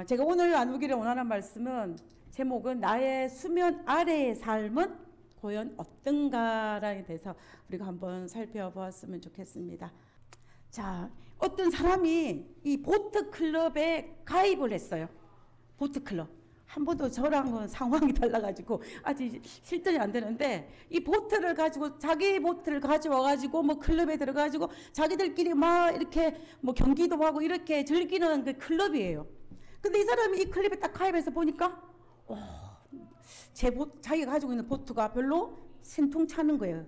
제가 오늘 나누기를 원하는 말씀은 제목은 나의 수면 아래의 삶은 과연 어떤가라에 대해서 우리가 한번 살펴보았으면 좋겠습니다. 자, 어떤 사람이 이 보트클럽에 가입을 했어요. 보트클럽. 한 번도 저랑은 상황이 달라가지고 아직 실전이 안 되는데 이 보트를 가지고 자기 보트를 가져와가지고 뭐 클럽에 들어가지고 자기들끼리 막 이렇게 뭐 경기도 하고 이렇게 즐기는 그 클럽이에요. 근데 이 사람이 이 클럽에 딱 가입해서 보니까 자기가 가지고 있는 보트가 별로 신통찮은 거예요.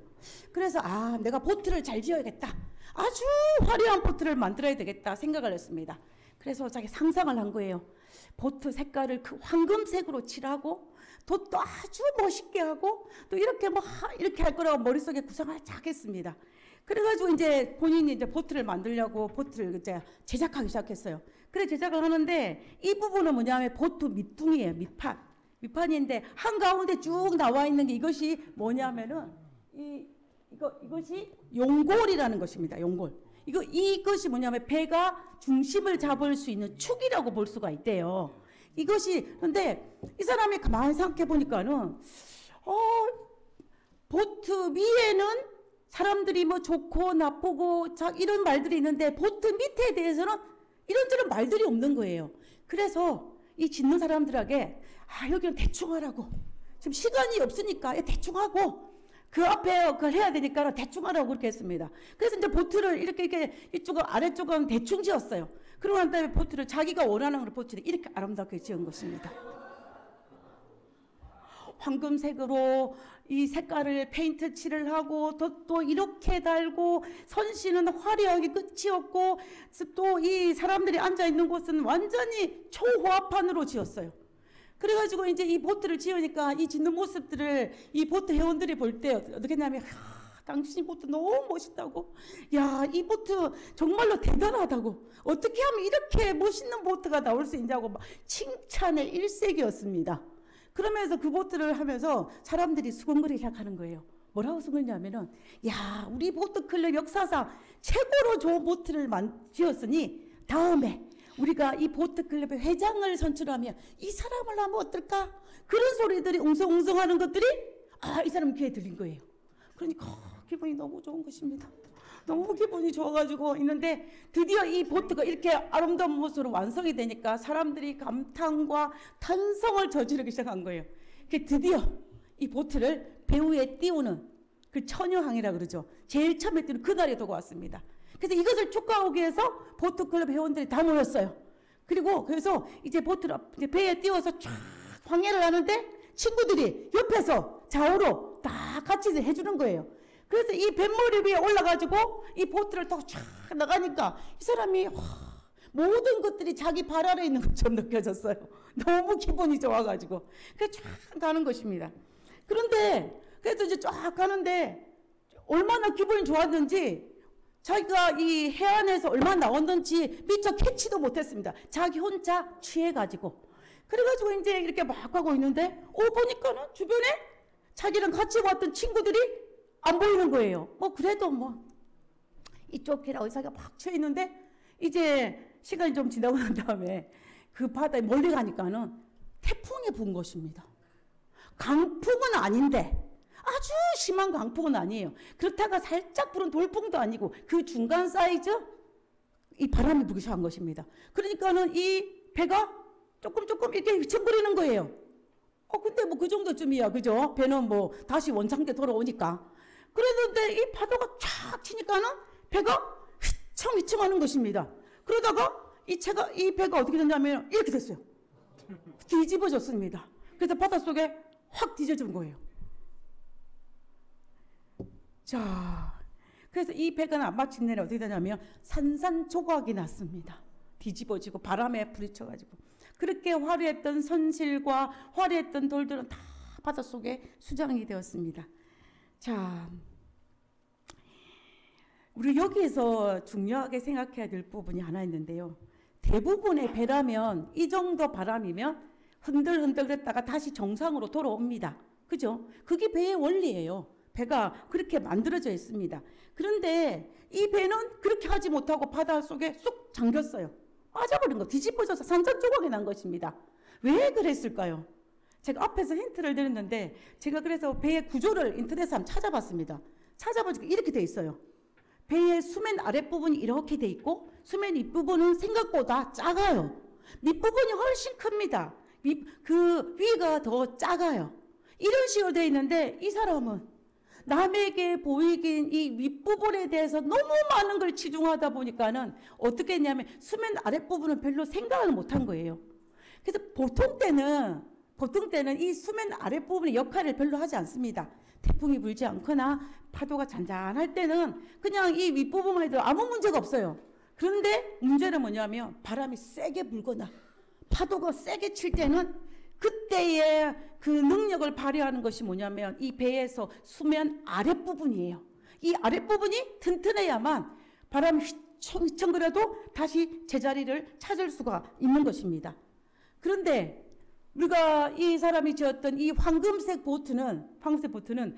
그래서 내가 보트를 잘 지어야겠다. 아주 화려한 보트를 만들어야 되겠다 생각을 했습니다. 그래서 자기 상상을 한 거예요. 보트 색깔을 그 황금색으로 칠하고 돛도 아주 멋있게 하고 또 이렇게 이렇게 할 거라고 머릿속에 구상을 쫙 했습니다. 그래가지고 이제 본인이 이제 보트를 만들려고 보트를 이제 제작하기 시작했어요. 그래 제작을 하는데 이 부분은 뭐냐면 보트 밑둥이에요. 밑판인데 한가운데 쭉 나와 있는 게 이것이 뭐냐면은 이것이 용골이라는 것입니다. 용골. 이것이 뭐냐면 배가 중심을 잡을 수 있는 축이라고 볼 수가 있대요. 그런데 이 사람이 가만히 생각해 보니까는, 보트 위에는 사람들이 뭐 좋고 나쁘고 이런 말들이 있는데 보트 밑에 대해서는 이런저런 말들이 없는 거예요. 그래서 이 짓는 사람들에게, 여기는 대충 하라고. 지금 시간이 없으니까 대충 하고, 그 앞에 그걸 해야 되니까 대충 하라고 그렇게 했습니다. 그래서 이제 보트를 이렇게 이쪽은 아래쪽은 대충 지었어요. 그러고 난 다음에 보트를 자기가 원하는 걸 보트를 이렇게 아름답게 지은 것입니다. 황금색으로 이 색깔을 페인트 칠을 하고 또 이렇게 달고 선씨는 화려하게 끝이 없고 또 이 사람들이 앉아있는 곳은 완전히 초호화판으로 지었어요. 그래가지고 이제 이 보트를 지으니까 이 짓는 모습들을 이 보트 회원들이 볼 때 어떻게 했냐면, 당신이 보트 너무 멋있다고. 이 보트 정말로 대단하다고. 어떻게 하면 이렇게 멋있는 보트가 나올 수 있냐고 막 칭찬의 일색이었습니다. 그러면서 그 보트를 하면서 사람들이 수근거리기 시작하는 거예요. 뭐라고 수근거리냐면은, 우리 보트클럽 역사상 최고로 좋은 보트를 지었으니 다음에 우리가 이 보트클럽의 회장을 선출하면 이 사람을 하면 어떨까? 그런 소리들이 웅성웅성하는 것들이 이 사람 귀에 들린 거예요. 그러니까 기분이 너무 좋은 것입니다. 너무 기분이 좋아가지고 있는데 드디어 이 보트가 이렇게 아름다운 모습으로 완성이 되니까 사람들이 감탄과 탄성을 저지르기 시작한 거예요. 드디어 이 보트를 배 위에 띄우는 그 처녀항이라 그러죠. 제일 처음에 띄우는 그날이 다가왔습니다. 그래서 이것을 축하하기 위해서 보트클럽 회원들이 다 모였어요. 그래서 이제 배에 띄워서 쫙 황해를 하는데 친구들이 옆에서 좌우로 다 같이 해주는 거예요. 그래서 이 뱃머리 위에 올라가지고 이 보트를 타고 쫙 나가니까 이 사람이 모든 것들이 자기 발 아래에 있는 것처럼 느껴졌어요. 너무 기분이 좋아가지고. 그래서 쫙 가는 것입니다. 그런데 그래서 이제 쫙 가는데 얼마나 기분이 좋았는지 자기가 이 해안에서 얼마나 나왔는지 미처 캐치도 못했습니다. 자기 혼자 취해가지고. 그래가지고 이제 이렇게 막 가고 있는데, 보니까는 주변에 자기랑 같이 왔던 친구들이 안 보이는 거예요. 그래도 이쪽 배라고 자기가 막 취해있는데, 이제 시간이 좀 지나고 난 다음에 그 바다에 멀리 가니까는 태풍이 분 것입니다. 강풍은 아닌데, 아주 심한 강풍은 아니에요. 그렇다가 살짝 부는 돌풍도 아니고 그 중간 사이즈 이 바람이 불기 시작한 것입니다. 그러니까는 이 배가 조금 이렇게 휘청거리는 거예요. 근데 그 정도쯤이야. 그죠? 배는 다시 원상태 돌아오니까. 그랬는데 이 파도가 쫙 치니까는 배가 휘청 하는 것입니다. 그러다가 이 배가 어떻게 됐냐면 이렇게 됐어요. 뒤집어졌습니다. 그래서 바닷속에 확 뒤져진 거예요. 자, 그래서 이 배가 마침내 어떻게 되냐면 산산조각이 났습니다. 뒤집어지고 바람에 부딪혀가지고. 그렇게 화려했던 선실과 화려했던 돌들은 다 바닷속에 수장이 되었습니다. 자, 우리 여기에서 중요하게 생각해야 될 부분이 하나 있는데요. 대부분의 배라면 이 정도 바람이면 흔들흔들 했다가 다시 정상으로 돌아옵니다. 그죠? 그게 배의 원리예요. 배가 그렇게 만들어져 있습니다. 그런데 이 배는 그렇게 하지 못하고 바닷속에 쑥 잠겼어요. 빠져버린 거, 뒤집어져서 산산조각이 난 것입니다. 왜 그랬을까요? 제가 앞에서 힌트를 드렸는데 제가 그래서 배의 구조를 인터넷에 한번 찾아봤습니다. 찾아보니까 이렇게 돼 있어요. 배의 수면 아랫부분이 이렇게 돼 있고 수면 윗부분은 생각보다 작아요. 밑부분이 훨씬 큽니다. 그 위가 더 작아요. 이런 식으로 돼 있는데 이 사람은 남에게 보이긴 이 윗부분에 대해서 너무 많은 걸 치중하다 보니까는 어떻게 했냐면 수면 아랫부분은 별로 생각을 못한 거예요. 그래서 보통 때는 이 수면 아랫부분의 역할을 별로 하지 않습니다. 태풍이 불지 않거나 파도가 잔잔할 때는 그냥 이 윗부분만 해도 아무 문제가 없어요. 그런데 문제는 뭐냐면 바람이 세게 불거나 파도가 세게 칠 때는 그때의 그 능력을 발휘하는 것이 뭐냐면 이 배에서 수면 아랫부분이에요. 이 아랫부분이 튼튼해야만 바람이 휘청휘청거려도 다시 제자리를 찾을 수가 있는 것입니다. 그런데 우리가 이 사람이 지었던 이 황금색 보트는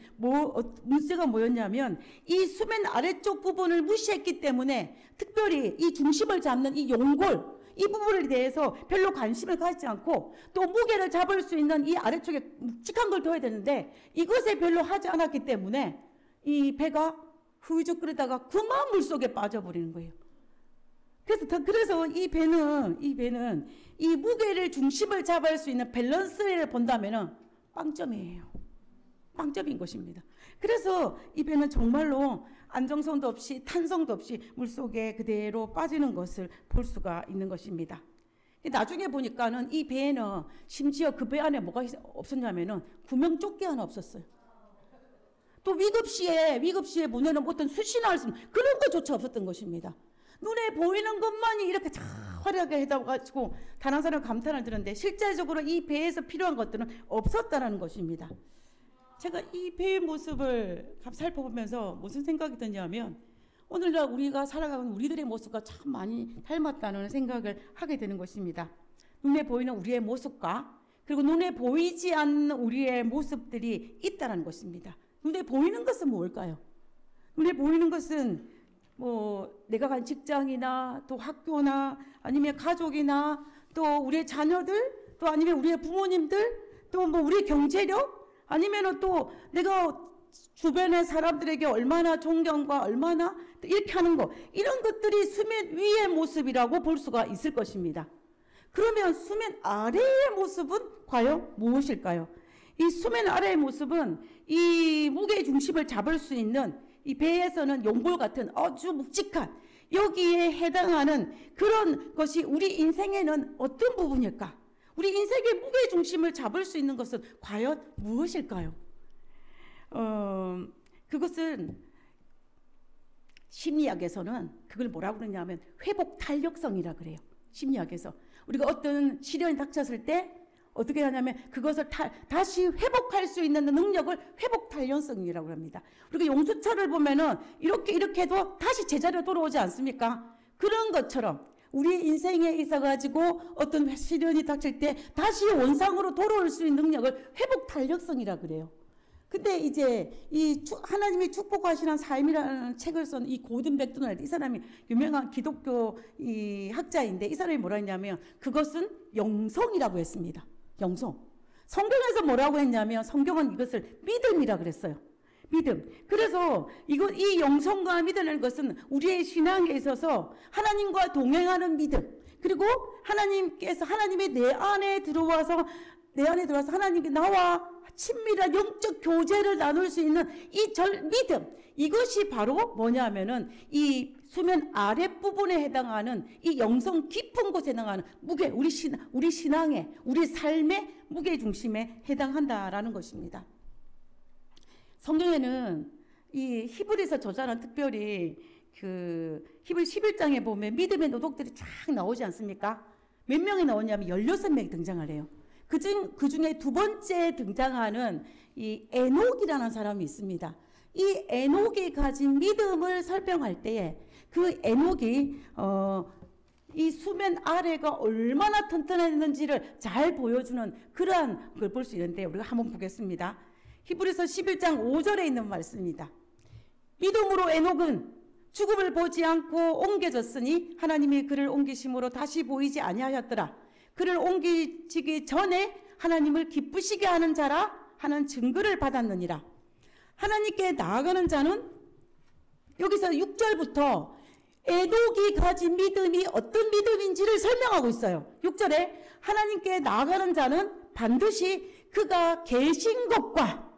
문제가 뭐였냐면 이 수면 아래쪽 부분을 무시했기 때문에 특별히 이 중심을 잡는 이 용골 이 부분에 대해서 별로 관심을 가지지 않고 또 무게를 잡을 수 있는 이 아래쪽에 묵직한 걸 둬야 되는데 이것에 별로 하지 않았기 때문에 이 배가 후유적거리다가 그만 물속에 빠져버리는 거예요. 그래서 이 배는 이 무게를 중심을 잡을 수 있는 밸런스를 본다면은 빵점이에요. 빵점인 것입니다. 그래서 이 배는 정말로 안정성도 없이 탄성도 없이 물속에 그대로 빠지는 것을 볼 수가 있는 것입니다. 나중에 보니까는 이 배에는 심지어 그 배 안에 뭐가 없었냐면은 구명조끼 하나 없었어요. 또 위급시에 문에는 어떤 수신할 수 있는 그런 것조차 없었던 것입니다. 눈에 보이는 것만이 이렇게 잘 화려하게 해가지고 다른 사람 감탄을 들었는데 실제적으로 이 배에서 필요한 것들은 없었다는 것입니다. 제가 이 배의 모습을 살펴보면서 무슨 생각이 드냐면 오늘날 우리가 살아가는 우리들의 모습과 참 많이 닮았다는 생각을 하게 되는 것입니다. 눈에 보이는 우리의 모습과 그리고 눈에 보이지 않는 우리의 모습들이 있다는 것입니다. 눈에 보이는 것은 뭘까요? 눈에 보이는 것은 내가 간 직장이나 또 학교나 아니면 가족이나 또 우리의 자녀들 또 아니면 우리의 부모님들 또 우리의 경제력 아니면 또 내가 주변의 사람들에게 얼마나 존경과 얼마나 이렇게 하는 거 이런 것들이 수면 위의 모습이라고 볼 수가 있을 것입니다. 그러면 수면 아래의 모습은 과연 무엇일까요? 이 수면 아래의 모습은 이 무게 중심을 잡을 수 있는 이 배에서는 용골 같은 아주 묵직한 여기에 해당하는 그런 것이 우리 인생에는 어떤 부분일까? 우리 인생의 무게 중심을 잡을 수 있는 것은 과연 무엇일까요? 그것은 심리학에서는 그걸 뭐라고 그러냐면 회복 탄력성이라 그래요. 심리학에서 우리가 어떤 시련이 닥쳤을 때 어떻게 하냐면 그것을 다시 회복할 수 있는 능력을 회복 탄력성이라고 합니다. 우리가 용수철을 보면은 이렇게 해도 다시 제자리로 돌아오지 않습니까? 그런 것처럼 우리 인생에 있어가지고 어떤 시련이 닥칠 때 다시 원상으로 돌아올 수 있는 능력을 회복 탄력성이라 그래요. 근데 이제 이 하나님이 축복하시는 삶이라는 책을 쓴 이 고든 맥도날드 이 사람이 유명한 기독교 이 학자인데 이 사람이 뭐라 했냐면 그것은 영성이라고 했습니다. 영성. 성경에서 뭐라고 했냐면 성경은 이것을 믿음이라 그랬어요. 믿음. 그래서 이 영성과 믿음이라는 것은 우리의 신앙에 있어서 하나님과 동행하는 믿음. 그리고 하나님의 내 안에 들어와서 하나님께 나와 친밀한 영적 교제를 나눌 수 있는 이 믿음. 이것이 바로 뭐냐면은 이 수면 아랫부분에 해당하는 이 영성 깊은 곳에 해당하는 무게, 우리 신앙의, 우리 삶의 무게 중심에 해당한다라는 것입니다. 성경에는 이 히브리서 저자는 특별히 그 히브리 11장에 보면 믿음의 노동들이 쫙 나오지 않습니까? 몇 명이 나오냐면 16명이 등장을 해요. 그 중에 두 번째 등장하는 이 에녹이라는 사람이 있습니다. 이 에녹이 가진 믿음을 설명할 때에 그 에녹이 이 수면 아래가 얼마나 튼튼했는지를 잘 보여주는 그러한 걸 볼 수 있는데 우리가 한번 보겠습니다. 히브리서 11장 5절에 있는 말씀입니다. 믿음으로 에녹은 죽음을 보지 않고 옮겨졌으니 하나님이 그를 옮기심으로 다시 보이지 아니하였더라. 그를 옮기시기 전에 하나님을 기쁘시게 하는 자라 하는 증거를 받았느니라. 하나님께 나아가는 자는 여기서 6절부터 에녹이 가진 믿음이 어떤 믿음인지를 설명하고 있어요. 6절에 하나님께 나아가는 자는 반드시 그가 계신 것과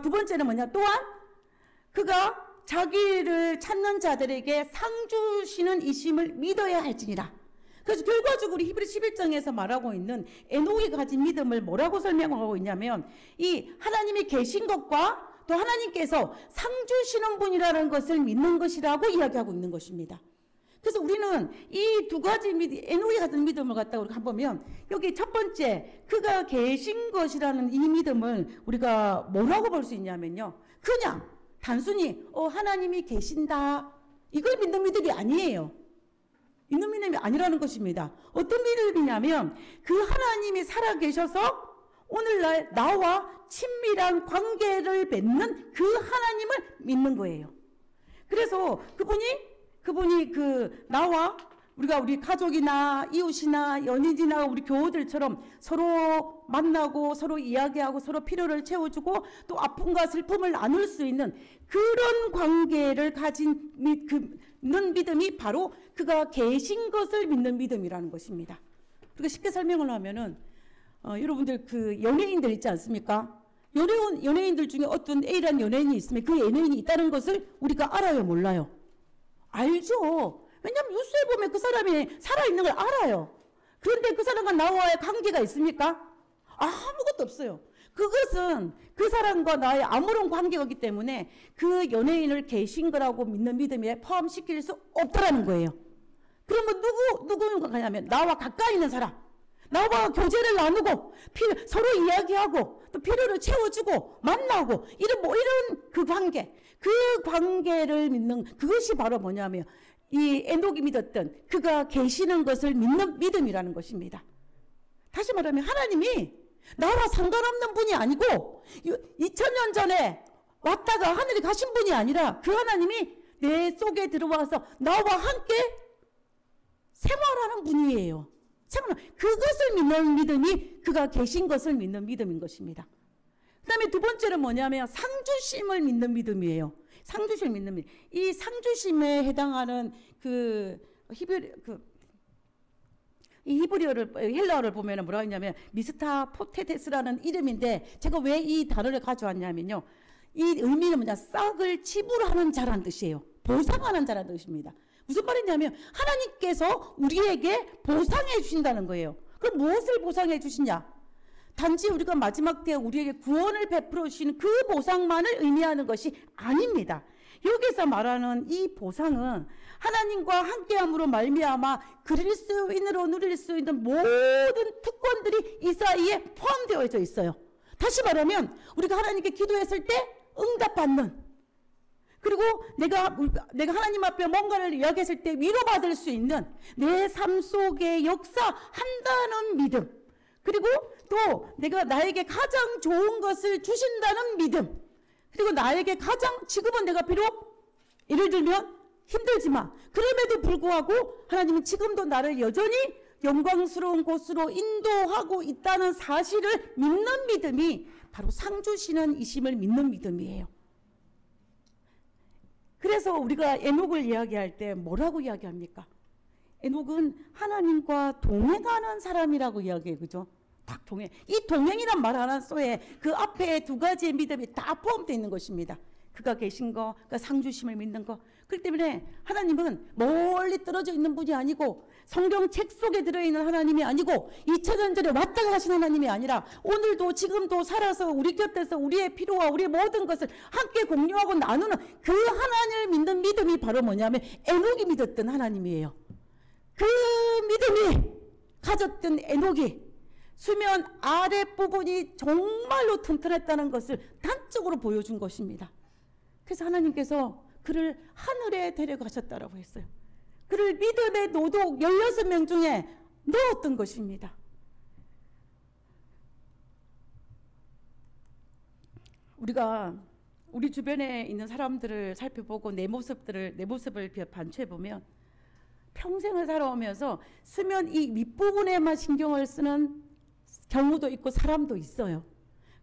두 번째는 뭐냐? 또한 그가 자기를 찾는 자들에게 상 주시는 이심을 믿어야 할지니라. 그래서 결과적으로 히브리 11장에서 말하고 있는 에녹이 가진 믿음을 뭐라고 설명하고 있냐면 이 하나님이 계신 것과 또 하나님께서 상 주시는 분이라는 것을 믿는 것이라고 이야기하고 있는 것입니다. 그래서 우리는 이 두 가지 에녹이 가진 믿음을 갖다가 우리가 한번 보면 여기 첫 번째 그가 계신 것이라는 이 믿음을 우리가 뭐라고 볼 수 있냐면요. 그냥 단순히 하나님이 계신다 이걸 믿는 믿음이 아니에요. 믿는 믿음이 아니라는 것입니다. 어떤 믿음이냐면 그 하나님이 살아계셔서 오늘날 나와 친밀한 관계를 맺는 그 하나님을 믿는 거예요. 그래서 그분이 나와 우리 가족이나 이웃이나 연인이나 우리 교우들처럼 서로 만나고 서로 이야기하고 서로 필요를 채워주고 또 아픔과 슬픔을 나눌 수 있는 그런 관계를 가진 믿는 믿음이 바로 그가 계신 것을 믿는 믿음이라는 것입니다. 우리가 쉽게 설명을 하면은 여러분들 그 연예인들 있지 않습니까? 연예인들 중에 어떤 A라는 연예인이 있으면 그 연예인이 있다는 것을 우리가 알아요, 몰라요? 알죠. 왜냐하면 뉴스에 보면 그 사람이 살아있는 걸 알아요. 그런데 그 사람과 나와의 관계가 있습니까? 아무것도 없어요. 그것은 그 사람과 나의 아무런 관계가 없기 때문에 그 연예인을 계신 거라고 믿는 믿음에 포함시킬 수 없다라는 거예요. 그러면 누구인가 가냐면 나와 가까이 있는 사람, 나와 교제를 나누고 서로 이야기하고 또 필요를 채워주고 만나고 이런 그 관계를 믿는 그것이 바로 뭐냐면 이 에녹이 믿었던 그가 계시는 것을 믿는 믿음이라는 것입니다. 다시 말하면 하나님이 나와 상관없는 분이 아니고 2000년 전에 왔다가 하늘에 가신 분이 아니라 그 하나님이 내 속에 들어와서 나와 함께 생활하는 분이에요. 그것을 믿는 믿음이 그가 계신 것을 믿는 믿음인 것입니다. 그 다음에 두 번째는 뭐냐면 상주심을 믿는 믿음이에요. 상주심을 믿는 믿음. 이 상주심에 해당하는 헬라어를 보면 뭐라고 했냐면 미스타 포테테스라는 이름인데 제가 왜 이 단어를 가져왔냐면요. 이 의미는 뭐냐? 싹을 지불하는 자라는 뜻이에요. 보상하는 자라는 뜻입니다. 무슨 말이냐면 하나님께서 우리에게 보상해 주신다는 거예요. 그럼 무엇을 보상해 주시냐? 단지 우리가 마지막 때 우리에게 구원을 베풀어 주시는 그 보상만을 의미하는 것이 아닙니다. 여기서 말하는 이 보상은 하나님과 함께함으로 말미암아 그리스도인으로 누릴 수 있는 모든 특권들이 이 사이에 포함되어 있어요. 다시 말하면 우리가 하나님께 기도했을 때 응답받는, 그리고 내가 하나님 앞에 뭔가를 이야기했을 때 위로받을 수 있는 내 삶 속에 역사한다는 믿음, 그리고 또 나에게 가장 좋은 것을 주신다는 믿음, 그리고 나에게 지금은 내가 비록 예를 들면 힘들지만 그럼에도 불구하고 하나님은 지금도 나를 여전히 영광스러운 곳으로 인도하고 있다는 사실을 믿는 믿음이 바로 상 주시는 이심을 믿는 믿음이에요. 그래서 우리가 에녹을 이야기할 때 뭐라고 이야기합니까? 에녹은 하나님과 동행하는 사람이라고 이야기해요. 그죠? 딱 동행. 이 동행이란 말 하나 속에 그 앞에 두 가지의 믿음이 다 포함되어 있는 것입니다. 그가 계신 거, 그가 상주심을 믿는 거. 그렇기 때문에 하나님은 멀리 떨어져 있는 분이 아니고 성경책 속에 들어있는 하나님이 아니고 2000년 전에 왔다 가신 하나님이 아니라 오늘도 지금도 살아서 우리 곁에서 우리의 필요와 우리의 모든 것을 함께 공유하고 나누는 그 하나님을 믿는 믿음이 바로 뭐냐면 에녹이 믿었던 하나님이에요. 그 믿음이 가졌던 에녹이 수면 아랫부분이 정말로 튼튼했다는 것을 단적으로 보여준 것입니다. 그래서 하나님께서 그를 하늘에 데려가셨다라고 했어요. 그를 믿음의 노독 16명 중에 넣었던 것입니다. 우리가 우리 주변에 있는 사람들을 살펴보고 내 모습을 반추해 보면 평생을 살아오면서 수면 이 윗부분에만 신경을 쓰는 경우도 있고 사람도 있어요.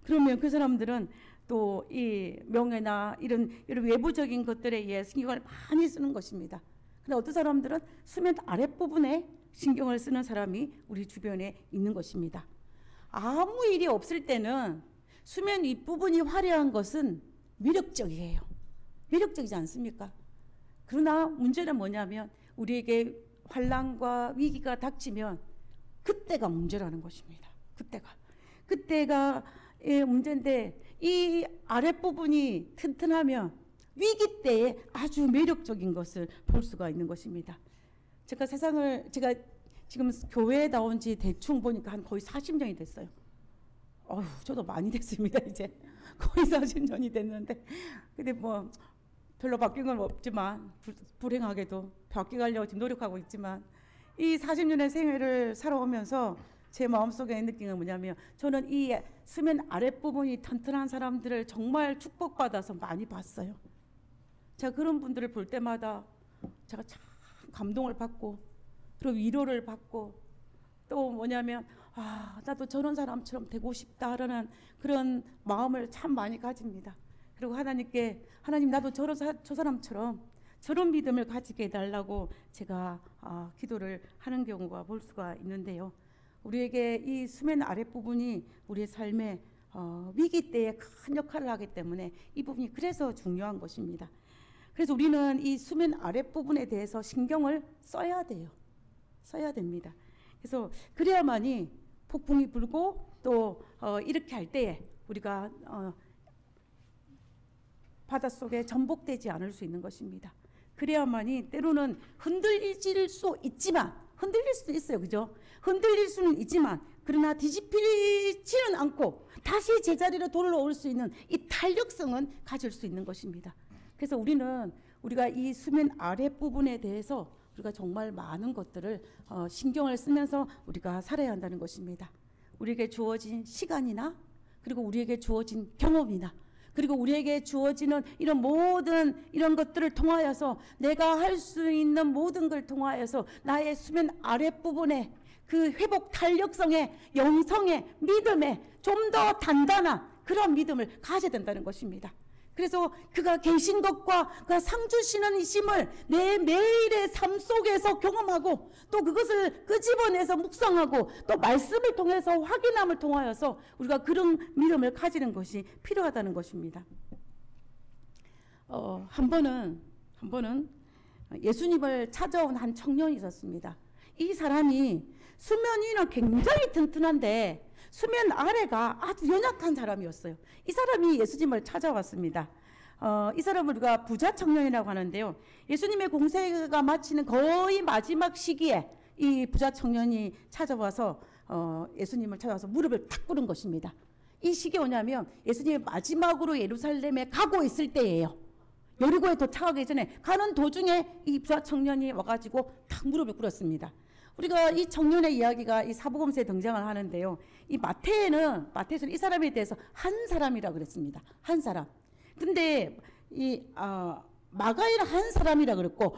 그러면 그 사람들은 또 이 명예나 이런 외부적인 것들에 의해 신경을 많이 쓰는 것입니다. 근데 어떤 사람들은 수면 아랫부분에 신경을 쓰는 사람이 우리 주변에 있는 것입니다. 아무 일이 없을 때는 수면 윗부분이 화려한 것은 매력적이에요. 매력적이지 않습니까? 그러나 문제는 뭐냐면 우리에게 환난과 위기가 닥치면 그때가 문제라는 것입니다. 그때가 문제인데 이 아랫부분이 튼튼하면 위기 때에 아주 매력적인 것을 볼 수가 있는 것입니다. 제가 지금 교회에 나온 지 대충 보니까 한 거의 40년이 됐어요. 저도 많이 됐습니다. 이제 거의 40년이 됐는데, 근데 뭐 별로 바뀐 건 없지만 불행하게도 바뀌가려고 지금 노력하고 있지만, 이 40년의 생애를 살아오면서 제 마음속에 느낀 건 뭐냐면, 저는 이 수면 아랫부분이 튼튼한 사람들을 정말 축복받아서 많이 봤어요. 제가 그런 분들을 볼 때마다 제가 참 감동을 받고, 그리고 위로를 받고, 또 뭐냐면 나도 저런 사람처럼 되고 싶다라는 그런 마음을 참 많이 가집니다. 그리고 하나님께, 하나님 나도 저 사람처럼 저런 믿음을 가지게 해달라고 제가 기도를 하는 경우가 볼 수가 있는데요. 우리에게 이 수면 아랫부분이 우리의 삶의 위기 때에 큰 역할을 하기 때문에 이 부분이 그래서 중요한 것입니다. 그래서 우리는 이 수면 아랫부분에 대해서 신경을 써야 돼요. 써야 됩니다. 그래서 그래야만이 폭풍이 불고 또 이렇게 할 때에 우리가 바닷속에 전복되지 않을 수 있는 것입니다. 그래야만이 때로는 흔들릴 수 있지만, 흔들릴 수도 있어요. 그죠? 흔들릴 수는 있지만 그러나 뒤집히지는 않고 다시 제자리로 돌아올 수 있는 이 탄력성은 가질 수 있는 것입니다. 그래서 우리가 이 수면 아랫부분에 대해서 우리가 정말 많은 것들을 신경을 쓰면서 우리가 살아야 한다는 것입니다. 우리에게 주어진 시간이나, 그리고 우리에게 주어진 경험이나, 그리고 우리에게 주어지는 이런 모든 이런 것들을 통하여서 내가 할 수 있는 모든 걸 통하여서 나의 수면 아랫부분에 그 회복 탄력성의, 영성의, 믿음에 좀 더 단단한 그런 믿음을 가져야 된다는 것입니다. 그래서 그가 계신 것과 그가 상 주시는 이심을 내 매일의 삶 속에서 경험하고, 또 그것을 끄집어내서 묵상하고, 또 말씀을 통해서 확인함을 통하여서 우리가 그런 믿음을 가지는 것이 필요하다는 것입니다. 한 번은 예수님을 찾아온 한 청년이 있었습니다. 이 사람이 수면 위는 굉장히 튼튼한데 수면 아래가 아주 연약한 사람이었어요. 이 사람이 예수님을 찾아왔습니다. 이 사람을 우리가 부자 청년이라고 하는데요. 예수님의 공생애가 마치는 거의 마지막 시기에 이 부자 청년이 찾아와서 예수님을 찾아와서 무릎을 탁 꿇은 것입니다. 이 시기에 오냐면 예수님이 마지막으로 예루살렘에 가고 있을 때예요. 여리고에 도착하기 전에 가는 도중에 이 부자 청년이 와가지고 탁 무릎을 꿇었습니다. 우리가 이 청년의 이야기가 이 사복음서에 등장을 하는데요. 이 마태에서는 이 사람에 대해서 한 사람이라고 그랬습니다. 한 사람. 근데 이 마가에는 한 사람이라 그랬고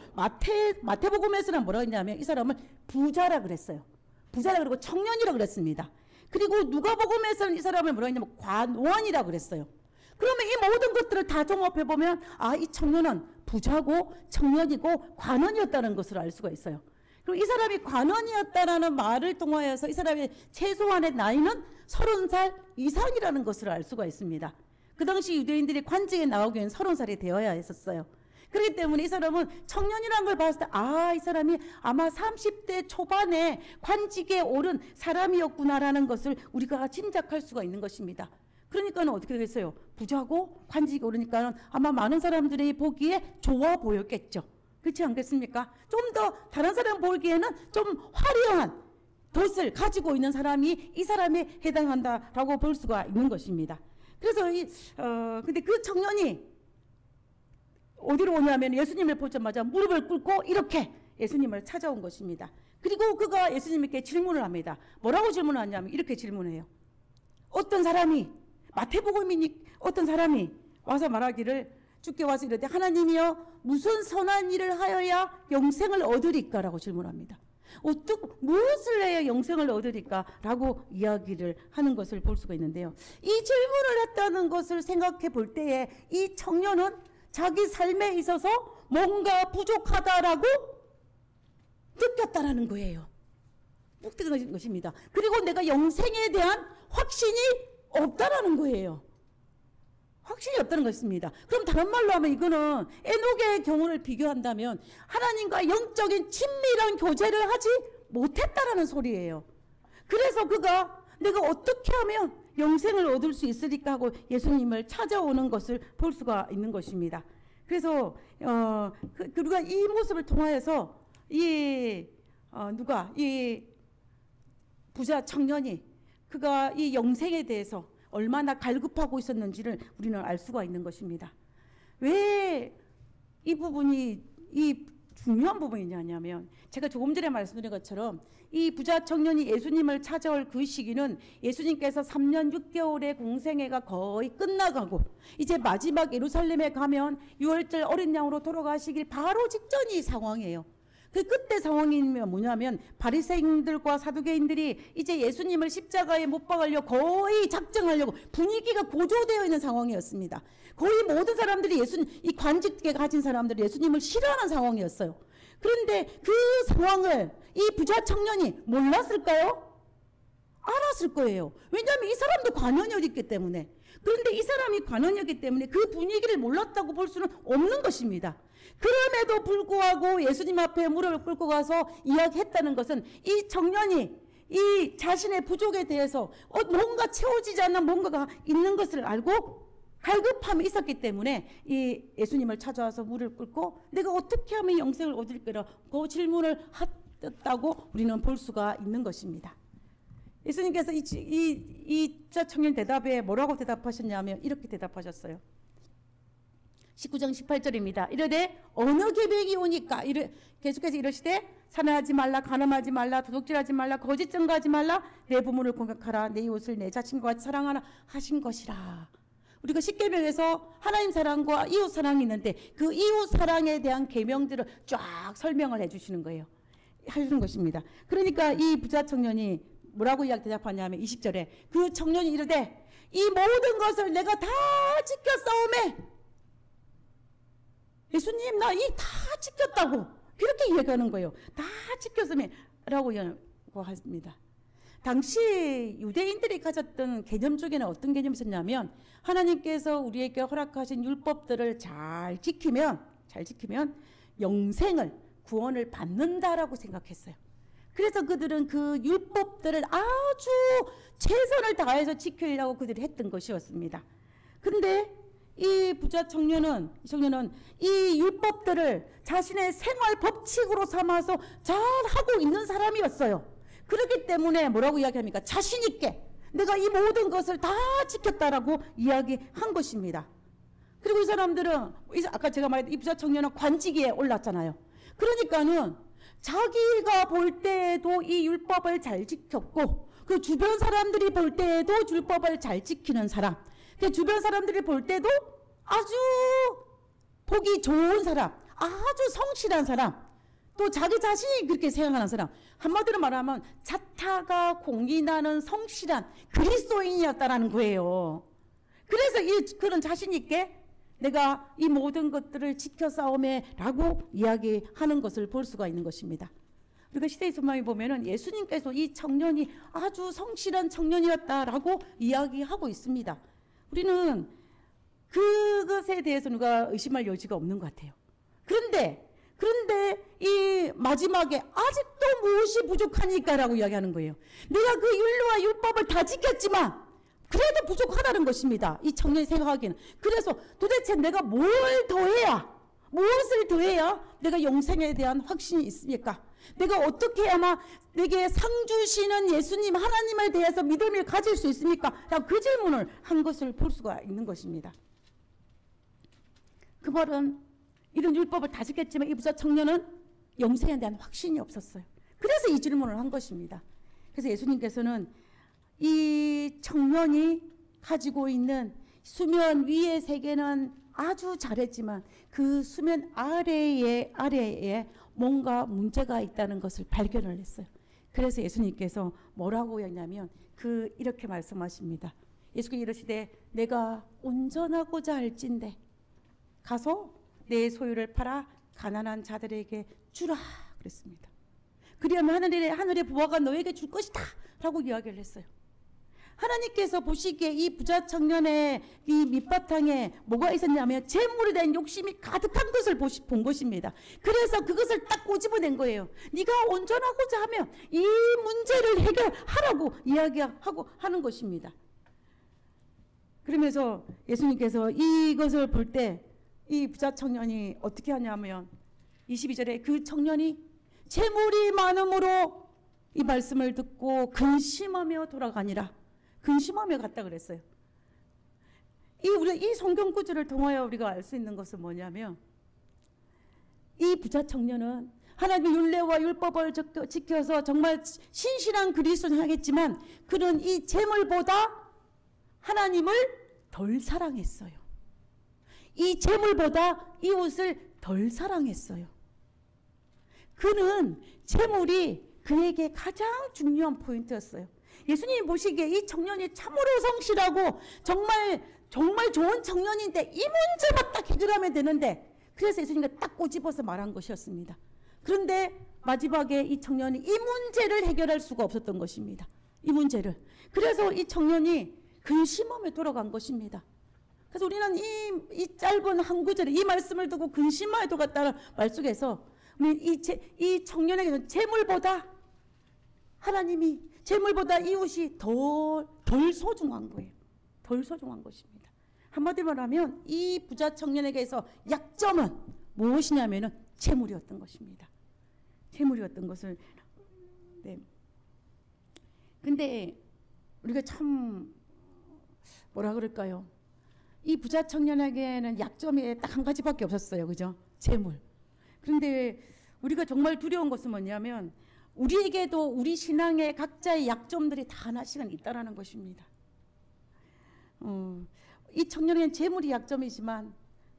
마태복음에서는 뭐라고 했냐면 이 사람을 부자라 그랬어요. 부자라 그러고 청년이라 그랬습니다. 그리고 누가복음에서는 이 사람을 뭐라고 했냐면 관원이라 그랬어요. 그러면 이 모든 것들을 다 종합해 보면 이 청년은 부자고 청년이고 관원이었다는 것을 알 수가 있어요. 그리고 이 사람이 관원이었다라는 말을 통하여서 이 사람의 최소한의 나이는 30살 이상이라는 것을 알 수가 있습니다. 그 당시 유대인들이 관직에 나오기에는 30살이 되어야 했었어요. 그렇기 때문에 이 사람은 청년이라는 걸 봤을 때 이 사람이 아마 30대 초반에 관직에 오른 사람이었구나라는 것을 우리가 짐작할 수가 있는 것입니다. 그러니까는 어떻게 되겠어요? 부자고 관직에 오르니까는 아마 많은 사람들이 보기에 좋아 보였겠죠. 그렇지 않겠습니까? 좀 더 다른 사람 보기에는 좀 화려한 돛을 가지고 있는 사람이 이 사람에 해당한다라고 볼 수가 있는 것입니다. 그래서 근데 그 청년이 어디로 오냐면 예수님을 보자마자 무릎을 꿇고 이렇게 예수님을 찾아온 것입니다. 그리고 그가 예수님께 질문을 합니다. 뭐라고 질문하냐면 이렇게 질문해요. 어떤 사람이 마태복음이니 어떤 사람이 와서 말하기를, 주께 와서 이르되 하나님이여 무슨 선한 일을 하여야 영생을 얻으리까라고 질문합니다. 무엇을 해야 영생을 얻으리까라고 이야기를 하는 것을 볼 수가 있는데요. 이 질문을 했다는 것을 생각해 볼 때에 이 청년은 자기 삶에 있어서 뭔가 부족하다라고 느꼈다라는 거예요. 느낀 것입니다. 그리고 내가 영생에 대한 확신이 없다라는 거예요. 확신이 없다는 것입니다. 그럼 다른 말로 하면 이거는 에녹의 경우를 비교한다면 하나님과 영적인 친밀한 교제를 하지 못했다라는 소리예요. 그래서 그가 내가 어떻게 하면 영생을 얻을 수 있으리까 하고 예수님을 찾아오는 것을 볼 수가 있는 것입니다. 그래서 그가 이 모습을 통하여서 이 부자 청년이 그가 이 영생에 대해서 얼마나 갈급하고 있었는지를 우리는 알 수가 있는 것입니다. 왜 이 부분이 중요한 부분이냐면, 제가 조금 전에 말씀드린 것처럼 이 부자 청년이 예수님을 찾아올 그 시기는 예수님께서 3년 6개월의 공생애가 거의 끝나가고 이제 마지막 예루살렘에 가면 6월절 어린 양으로 돌아가시길 바로 직전이 상황이에요. 그 그때 상황이 뭐냐면 바리새인들과 사두개인들이 이제 예수님을 십자가에 못 박으려 거의 작정하려고 분위기가 고조되어 있는 상황이었습니다. 거의 모든 사람들이 이 관직계 가진 사람들이 예수님을 싫어하는 상황이었어요. 그런데 그 상황을 이 부자 청년이 몰랐을까요? 알았을 거예요. 왜냐하면 이 사람도 관원이었기 때문에. 그런데 이 사람이 관원이었기 때문에 그 분위기를 몰랐다고 볼 수는 없는 것입니다. 그럼에도 불구하고 예수님 앞에 무릎을 꿇고 가서 이야기했다는 것은 이 청년이 이 자신의 부족에 대해서 뭔가 채워지지 않는 뭔가가 있는 것을 알고 갈급함이 있었기 때문에 이 예수님을 찾아와서 무릎을 꿇고 내가 어떻게 하면 영생을 얻을 거라고 질문을 했다고 우리는 볼 수가 있는 것입니다. 예수님께서 이 청년 대답에 뭐라고 대답하셨냐면 이렇게 대답하셨어요. 19장 18절입니다. 이르되 어느 계명이 오니까 계속해서 이르시되 살인하지 말라, 간음하지 말라, 도둑질하지 말라, 거짓 증거하지 말라, 내 부모를 공격하라, 내 이웃을 내 자신과 같이 사랑하라 하신 것이라. 우리가 10계명에서 하나님 사랑과 이웃 사랑이 있는데 그 이웃 사랑에 대한 계명들을 쫙 설명을 해주시는 거예요. 해주는 것입니다. 그러니까 이 부자 청년이 뭐라고 대답하냐면 20절에 그 청년이 이르되 이 모든 것을 내가 다 지켰사오매. 예수님 나 이 다 지켰다고 그렇게 이야기하는 거예요. 다 지켰으면 라고 합니다. 당시 유대인들이 가졌던 개념 중에는 어떤 개념이 있었냐면 하나님께서 우리에게 허락하신 율법들을 잘 지키면 영생을 구원을 받는다라고 생각했어요. 그래서 그들은 그 율법들을 아주 최선을 다해서 지키려고 그들이 했던 것이었습니다. 그런데 이 부자 청년은 이 율법들을 자신의 생활 법칙으로 삼아서 잘 하고 있는 사람이었어요. 그렇기 때문에 뭐라고 이야기합니까? 자신 있게 내가 이 모든 것을 다 지켰다라고 이야기한 것입니다. 그리고 이 사람들은 아까 제가 말했던 이 부자 청년은 관직위에 올랐잖아요. 그러니까는 자기가 볼 때에도 이 율법을 잘 지켰고 그 주변 사람들이 볼 때에도 율법을 잘 지키는 사람, 그 주변 사람들이 볼 때도 아주 보기 좋은 사람, 아주 성실한 사람, 또 자기 자신이 그렇게 생각하는 사람, 한마디로 말하면 자타가 공인하는 성실한 그리스도인이었다라는 거예요. 그래서 그런 자신 있게 내가 이 모든 것들을 지켜 싸움에라고 이야기하는 것을 볼 수가 있는 것입니다. 우리가 시대의 소망에 보면은 예수님께서 이 청년이 아주 성실한 청년이었다라고 이야기하고 있습니다. 우리는 그것에 대해서 누가 의심할 여지가 없는 것 같아요. 그런데 이 마지막에 아직도 무엇이 부족하니까라고 이야기하는 거예요. 내가 그 율례와 율법을 다 지켰지만 그래도 부족하다는 것입니다. 이 청년이 생각하기에는. 그래서 도대체 내가 무엇을 더해야 내가 영생에 대한 확신이 있습니까? 내가 어떻게 해야만 내게 상 주시는 예수님 하나님에 대해서 믿음을 가질 수 있습니까? 그 질문을 한 것을 볼 수가 있는 것입니다. 그 말은 이런 율법을 다 지켰지만 이 부자 청년은 영생에 대한 확신이 없었어요. 그래서 이 질문을 한 것입니다. 그래서 예수님께서는 이 청년이 가지고 있는 수면 위의 세계는 아주 잘했지만 그 수면 아래에 뭔가 문제가 있다는 것을 발견을 했어요. 그래서 예수님께서 뭐라고 했냐면 이렇게 말씀하십니다. 예수께서 이르시되 내가 온전하고자 할진대 가서 내 소유를 팔아 가난한 자들에게 주라 그랬습니다. 그리하면 하늘의 부하가 너에게 줄 것이다 라고 이야기를 했어요. 하나님께서 보시기에 이 부자 청년의 이 밑바탕에 뭐가 있었냐면 재물에 대한 욕심이 가득한 것을 본 것입니다. 그래서 그것을 딱 꼬집어낸 거예요. 네가 온전하고자 하면 이 문제를 해결하라고 이야기하고 하는 것입니다. 그러면서 예수님께서 이것을 볼 때 이 부자 청년이 어떻게 하냐면 22절에 그 청년이 재물이 많음으로 이 말씀을 듣고 근심하며 돌아가니라. 근심하며 갔다 그랬어요. 이 성경 구절을 통하여 우리가 알 수 있는 것은 뭐냐면 이 부자 청년은 하나님의 율례와 율법을 지켜서 정말 신실한 그리스도를 하겠지만 그는 이 재물보다 하나님을 덜 사랑했어요. 이 재물보다 이웃을 덜 사랑했어요. 그는 재물이 그에게 가장 중요한 포인트였어요. 예수님이 보시기에 이 청년이 참으로 성실하고 정말 좋은 청년인데 이 문제만 딱 해결하면 되는데 그래서 예수님이 딱 꼬집어서 말한 것이었습니다. 그런데 마지막에 이 청년이 이 문제를 해결할 수가 없었던 것입니다. 이 문제를. 그래서 이 청년이 근심하며 돌아간 것입니다. 그래서 우리는 이 짧은 한 구절에 이 말씀을 듣고 근심하며 돌아갔다는 말 속에서 이 청년에게는 재물보다 하나님이 재물보다 이웃이 덜 소중한 거예요. 덜 소중한 것입니다. 한마디로 말하면 이 부자 청년에게서 약점은 무엇이냐면은 재물이었던 것입니다. 재물이었던 것을. 네. 근데 우리가 참 뭐라 그럴까요? 이 부자 청년에게는 약점이 딱 한 가지밖에 없었어요. 그죠? 재물. 그런데 우리가 정말 두려운 것은 뭐냐면 우리에게도 우리 신앙의 각자의 약점들이 다 하나씩은 있다라는 것입니다. 이 청년에게는 재물이 약점이지만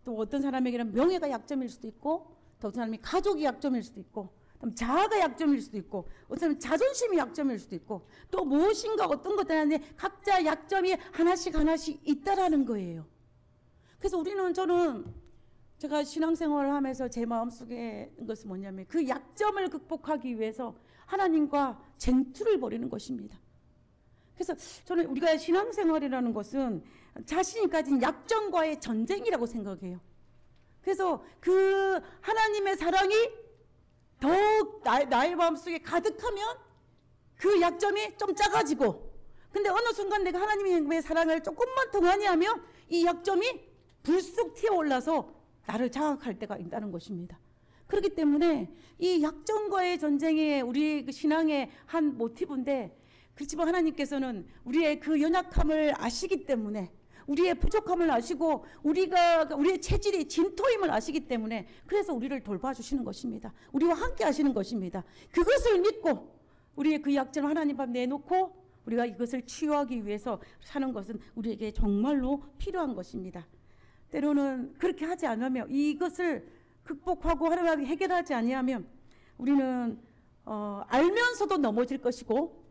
또 어떤 사람에게는 명예가 약점일 수도 있고 또 어떤 사람이 가족이 약점일 수도 있고 자아가 약점일 수도 있고 어떤 사람은 자존심이 약점일 수도 있고 또 무엇인가 어떤 것들 안에 각자 약점이 하나씩 있다라는 거예요. 그래서 저는 제가 신앙생활을 하면서 제 마음속에 있는 것은 뭐냐면 그 약점을 극복하기 위해서 하나님과 쟁투를 벌이는 것입니다. 그래서 저는 우리가 신앙생활이라는 것은 자신이 가진 약점과의 전쟁이라고 생각해요. 그래서 그 하나님의 사랑이 더욱 나의 마음속에 가득하면 그 약점이 좀 작아지고 근데 어느 순간 내가 하나님의 사랑을 조금만 더 많이 하면 이 약점이 불쑥 튀어올라서 나를 장악할 때가 있다는 것입니다. 그렇기 때문에 이 약점과의 전쟁이 우리 그 신앙의 한 모티브인데 그렇지만 하나님께서는 우리의 그 연약함을 아시기 때문에 우리의 부족함을 아시고 우리의 체질이 진토임을 아시기 때문에 그래서 우리를 돌봐주시는 것입니다. 우리와 함께 하시는 것입니다. 그것을 믿고 우리의 그 약점을 하나님 앞에 내놓고 우리가 이것을 치유하기 위해서 사는 것은 우리에게 정말로 필요한 것입니다. 때로는 그렇게 하지 않으면 이것을 극복하고 하나님 해결하지 아니하면 우리는 알면서도 넘어질 것이고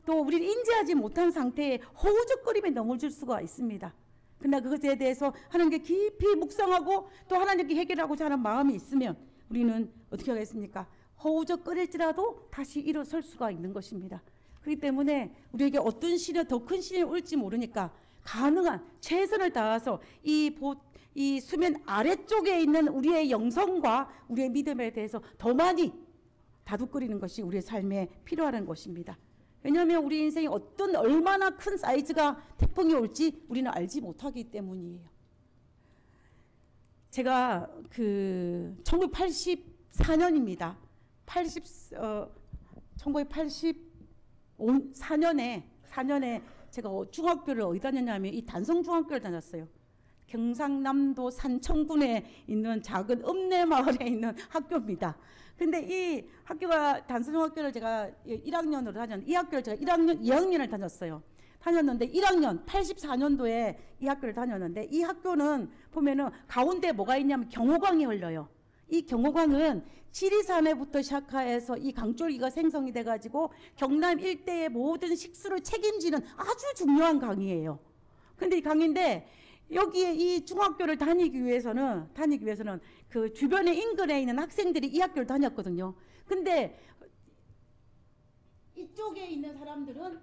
또 우리를 인지하지 못한 상태에 허우적거림에 넘어질 수가 있습니다. 그러나 그것에 대해서 하나님께 깊이 묵상하고 또 하나님께 해결하고자 하는 마음이 있으면 우리는 어떻게 하겠습니까? 허우적거릴지라도 다시 일어설 수가 있는 것입니다. 그렇기 때문에 우리에게 어떤 시련, 더 큰 시련이 올지 모르니까 가능한 최선을 다해서 이 수면 아래쪽에 있는 우리의 영성과 우리의 믿음에 대해서 더 많이 다독거리는 것이 우리의 삶에 필요한 것입니다. 왜냐하면 우리 인생이 얼마나 큰 사이즈가 태풍이 올지 우리는 알지 못하기 때문이에요. 제가 1984년입니다. 1984년에 제가 중학교를 어디 다녔냐면 이 단성중학교를 다녔어요. 경상남도 산청군에 있는 작은 읍내마을에 있는 학교입니다. 근데 이 학교가 단성중학교를 제가 1학년으로 다녔는데 이 학교를 제가 2학년을 다녔어요. 다녔는데 1학년 84년도에 이 학교를 다녔는데 이 학교는 보면은 가운데 뭐가 있냐면 경호강이 흘러요. 이 경호강은 지리산에부터 시작해서 이 강줄기가 생성이 돼가지고 경남 일대의 모든 식수를 책임지는 아주 중요한 강이에요. 근데 이 강인데 여기에 이 중학교를 다니기 위해서는 그 주변에 인근에 있는 학생들이 이 학교를 다녔거든요. 근데 이쪽에 있는 사람들은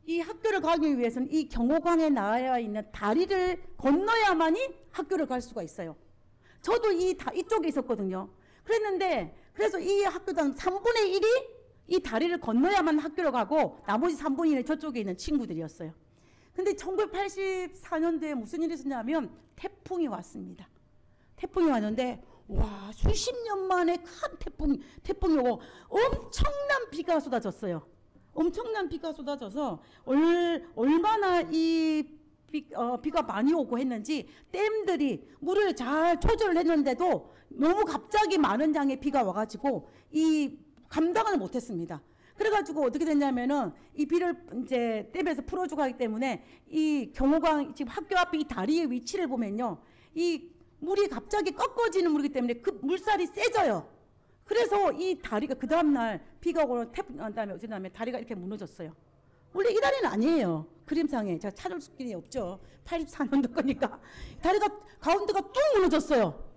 이 학교를 가기 위해서는 이 경호강에 나와 있는 다리를 건너야만이 학교를 갈 수가 있어요. 저도 이쪽에 있었거든요. 그래서 이 학교당 3분의 1이 이 다리를 건너야만 학교를 가고 나머지 3분의 1은 저쪽에 있는 친구들이었어요. 근데 1984년도에 무슨 일이 있었냐면 태풍이 왔습니다. 태풍이 왔는데 와, 수십 년 만에 큰 태풍이 오고 엄청난 비가 쏟아졌어요. 엄청난 비가 쏟아져서 얼마나 이 비가 많이 오고 했는지 댐들이 물을 잘 조절을 했는데도 너무 갑자기 많은 양의 비가 와가지고 이 감당을 못했습니다. 그래가지고 어떻게 됐냐면은 이 비를 이제 댐에서 풀어주고 하기 때문에 이 경호강 지금 학교 앞에 이 다리의 위치를 보면요, 이 물이 갑자기 꺾어지는 물이기 때문에 그 물살이 세져요. 그래서 이 다리가 그 다음날 비가 오고 태풍 난 다음에 어떻게 다음에 다리가 이렇게 무너졌어요. 원래 이 다리는 아니에요. 그림상에 제가 찾을 수 없죠. 84년도 거니까 다리가 가운데가 뚝 무너졌어요.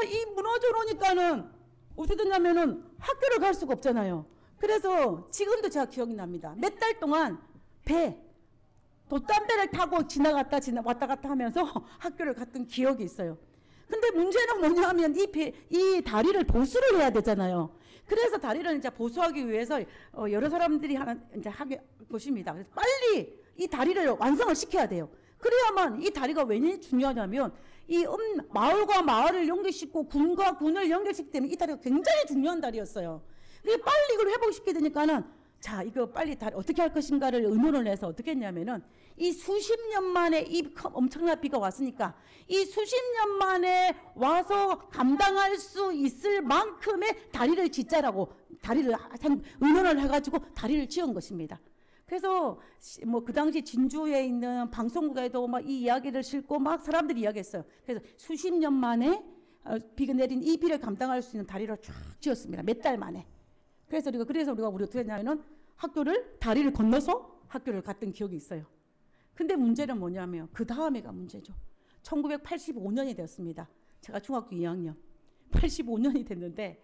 이 무너져 놓으니까는 어떻게 됐냐면은 학교를 갈 수가 없잖아요. 그래서 지금도 제가 기억이 납니다. 몇 달 동안 돛담배를 타고 왔다 갔다 하면서 학교를 갔던 기억이 있어요. 근데 문제는 뭐냐면 이 다리를 보수를 해야 되잖아요. 그래서 다리를 이제 보수하기 위해서 여러 사람들이 이제 하게 것입니다. 그래서 빨리 이 다리를 완성을 시켜야 돼요. 그래야만 이 다리가 왜 중요하냐면 이 마을과 마을을 연결시키고 군과 군을 연결시키기 때문에 이 다리가 굉장히 중요한 다리였어요. 근데 빨리 이걸 회복시켜야 되니까는 자, 이거 빨리 다리 어떻게 할 것인가를 의논을 해서 어떻게 했냐면은 이 수십 년 만에 이 엄청난 비가 왔으니까 이 수십 년 만에 와서 감당할 수 있을 만큼의 다리를 짓자라고 다리를 의논을 해가지고 다리를 지은 것입니다. 그래서 뭐 그 당시 진주에 있는 방송국에도 막 이 이야기를 싣고 막 사람들이 이야기했어요. 그래서 수십 년 만에 비가 내린 이 비를 감당할 수 있는 다리를 쫙 지었습니다. 몇 달 만에. 그래서 우리가 어떻게 했냐면은 다리를 건너서 학교를 갔던 기억이 있어요. 근데 문제는 뭐냐면 그 다음에가 문제죠. 1985년이 되었습니다. 제가 중학교 2학년. 85년이 됐는데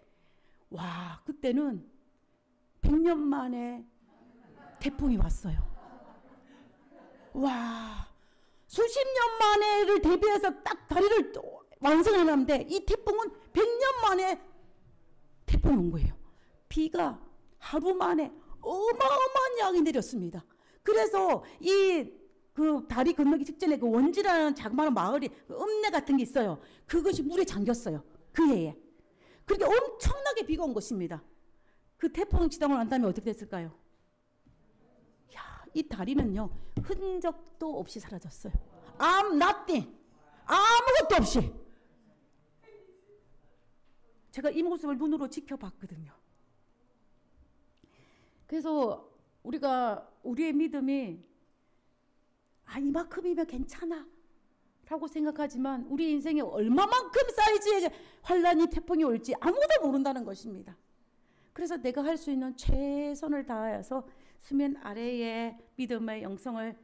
와, 그때는 100년 만에 태풍이 왔어요. 와, 수십 년 만에를 대비해서 딱 다리를 완성해놨는데 이 태풍은 100년 만에 태풍이 온 거예요. 비가 하루 만에 어마어마한 양이 내렸습니다. 그래서 그 다리 건너기 직전에 그 원지라는 자그마한 마을이 읍내 같은 게 있어요. 그것이 물에 잠겼어요. 그 해에. 그렇게 엄청나게 비가 온 것입니다. 그 태풍 지나고 난 다음에 어떻게 됐을까요? 이 다리는요, 흔적도 없이 사라졌어요. nothing. 아무것도 없이. 제가 이 모습을 눈으로 지켜봤거든요. 그래서 우리의 믿음이 이만큼이면 괜찮아 라고 생각하지만 우리 인생에 얼마만큼 사이즈의 환란이 태풍이 올지 아무도 모른다는 것입니다. 그래서 내가 할 수 있는 최선을 다해서 수면 아래의 믿음의 영성을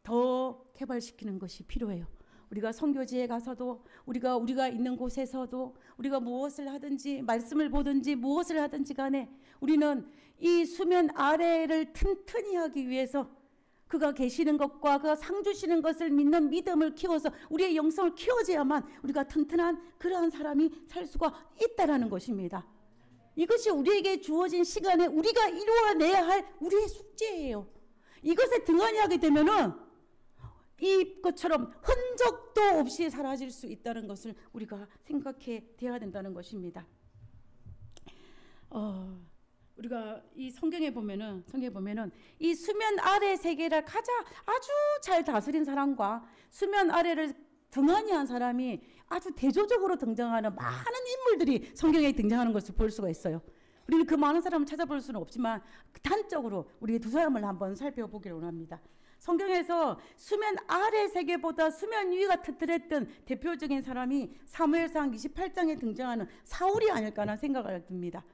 더 개발시키는 것이 필요해요. 우리가 선교지에 가서도 우리가 있는 곳에서도 우리가 무엇을 하든지 말씀을 보든지 무엇을 하든지 간에 우리는 이 수면 아래를 튼튼히 하기 위해서 그가 계시는 것과 그가 상 주시는 것을 믿는 믿음을 키워서 우리의 영성을 키워줘야만 우리가 튼튼한 그러한 사람이 살 수가 있다라는 것입니다. 이것이 우리에게 주어진 시간에 우리가 이루어내야 할 우리의 숙제예요. 이것에 등한히 하게 되면은 이것처럼 흔적도 없이 사라질 수 있다는 것을 우리가 생각해야 된다는 것입니다. 우리가 이 성경에 보면은 이 수면 아래 세계를 아주 잘 다스린 사람과 수면 아래를 등한히 한 사람이 아주 대조적으로 등장하는 많은 인물들이 성경에 등장하는 것을 볼 수가 있어요. 우리는 그 많은 사람을 찾아볼 수는 없지만 단적으로 우리 두 사람을 한번 살펴보기를 원합니다. 성경에서 수면 아래 세계보다 수면 위가 튼튼했던 대표적인 사람이 사무엘상 28장에 등장하는 사울이 아닐까라는 생각을 듭니다.